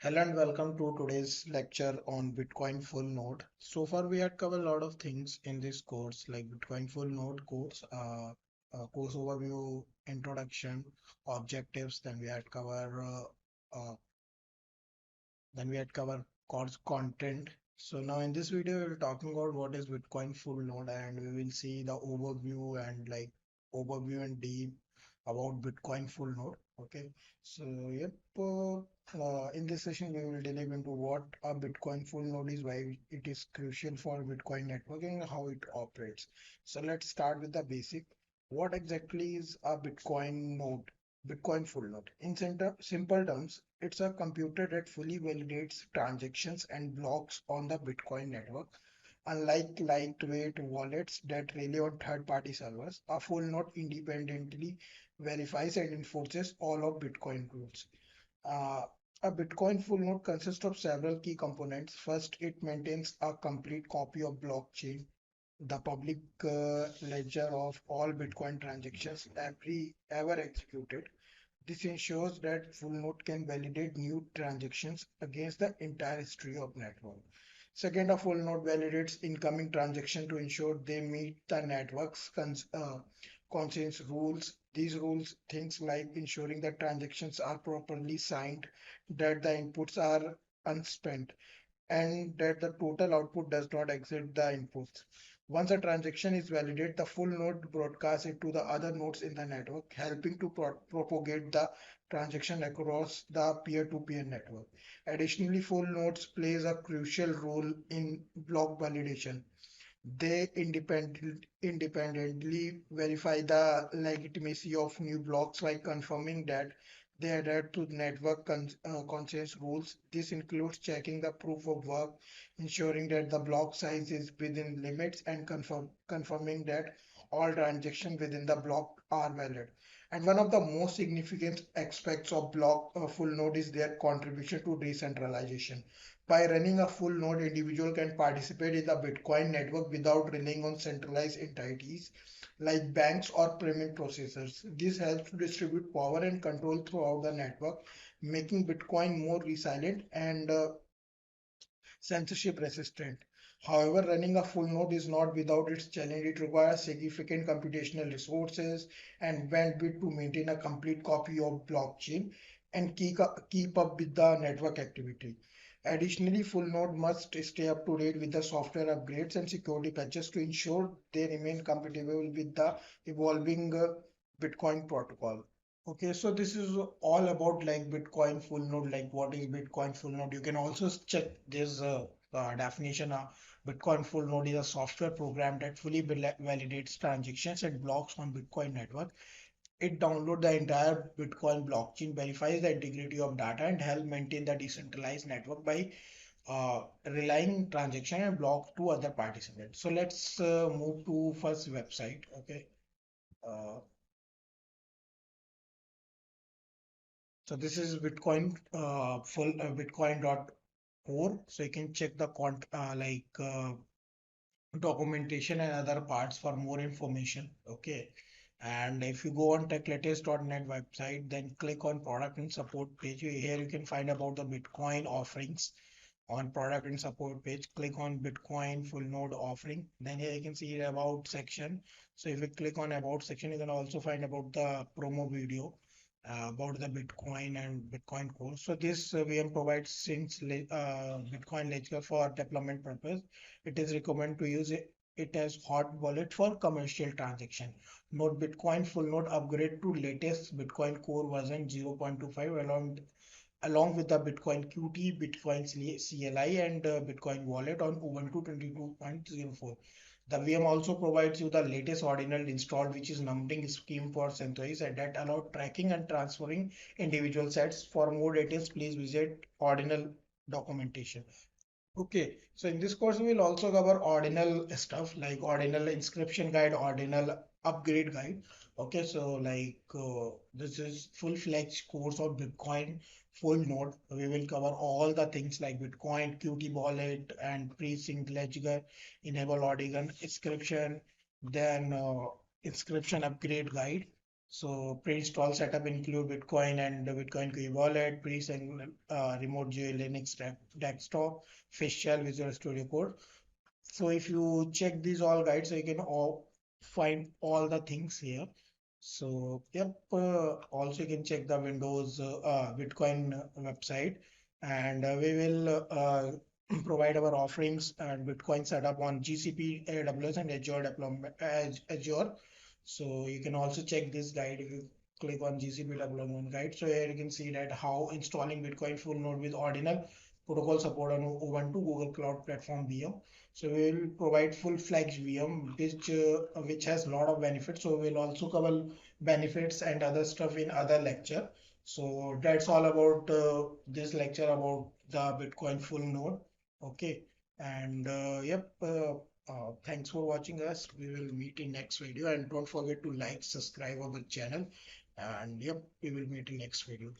Hello and welcome to today's lecture on Bitcoin full node. So far, we had covered a lot of things in this course, like Bitcoin full node course overview, introduction, objectives. Uh, then we had covered course content. So now in this video, we're talking about what is Bitcoin full node, and we will see the overview and deep about Bitcoin full node. Okay, so yep. In this session, we will delve into what a Bitcoin full node is, why it is crucial for Bitcoin networking, and how it operates. So let's start with the basic. What exactly is a Bitcoin node? Bitcoin full node. In simple terms, it's a computer that fully validates transactions and blocks on the Bitcoin network. Unlike lightweight wallets that rely on third-party servers, a full node independently verifies and enforces all of Bitcoin rules. Uh, a Bitcoin full node consists of several key components. First, it maintains a complete copy of blockchain, the public ledger of all Bitcoin transactions ever executed. This ensures that full node can validate new transactions against the entire history of network. Second, a full node validates incoming transaction to ensure they meet the network's conscience rules. These rules, things like ensuring that transactions are properly signed, that the inputs are unspent, and that the total output does not exceed the inputs. Once a transaction is validated, the full node broadcasts it to the other nodes in the network, helping to propagate the transaction across the peer-to-peer network. Additionally, full nodes plays a crucial role in block validation. They independently verify the legitimacy of new blocks by confirming that they adhere to network consensus rules. This includes checking the proof of work, ensuring that the block size is within limits, and confirming that all transactions within the block are valid. And one of the most significant aspects of block full node is their contribution to decentralization. By running a full node, individual can participate in the Bitcoin network without relying on centralized entities like banks or payment processors. This helps to distribute power and control throughout the network, making Bitcoin more resilient and censorship resistant. However, running a full node is not without its challenge. It requires significant computational resources and bandwidth to maintain a complete copy of blockchain and keep up with the network activity. Additionally, full node must stay up to date with the software upgrades and security patches to ensure they remain compatible with the evolving Bitcoin protocol. Okay, so this is all about like Bitcoin full node, like what is Bitcoin full node. You can also check this definition. Bitcoin full node is a software program that fully validates transactions and blocks on Bitcoin network. It downloads the entire Bitcoin blockchain, verifies the integrity of data, and help maintain the decentralized network by relying transaction and block to other participants. So let's move to first website. Okay. Uh, So this is Bitcoin full Bitcoin.core. So you can check the documentation and other parts for more information. Okay. And if you go on techlatest.net website, then click on product and support page. Here you can find about the Bitcoin offerings. On product and support page, click on Bitcoin full node offering. Then here you can see about section. So if you click on about section, you can also find about the promo video about the Bitcoin and Bitcoin Core. So this VM provides since Bitcoin ledger for development purpose. It is recommended to use it as hot wallet for commercial transaction. Note Bitcoin full node upgrade to latest Bitcoin Core version 0.25 along with the Bitcoin QT, Bitcoin CLI, and Bitcoin Wallet on Ubuntu 22.04. The VM also provides you the latest ordinal installed, which is numbering scheme for centuries and that allow tracking and transferring individual sets. For more details, please visit ordinal documentation. Okay, so in this course, we will also cover ordinal stuff like ordinal inscription guide, ordinal upgrade guide. Okay, so this is full-fledged course of Bitcoin full node. We will cover all the things like Bitcoin, QT wallet, and pre-synced ledger, enable ordinal inscription, then inscription upgrade guide. So pre-install setup include Bitcoin and the Bitcoin Key Wallet, pre-and remote GUI Linux desktop, facial Visual Studio Code. So if you check these all guides, so you can all find all the things here. So yep, also you can check the Windows Bitcoin website, and we will provide our offerings and Bitcoin setup on GCP, AWS, and Azure deployment. Azure. So you can also check this guide if you click on GCP deployment guide. So here you can see that how installing Bitcoin full node with ordinal protocol support on Ubuntu Google Cloud Platform VM. So we will provide full-fledged VM, which has a lot of benefits. So we'll also cover benefits and other stuff in other lecture. So that's all about this lecture about the Bitcoin full node. Okay, and yep. Thanks for watching us. We will meet in next video, and don't forget to like, subscribe our channel, and yep, we will meet in next video.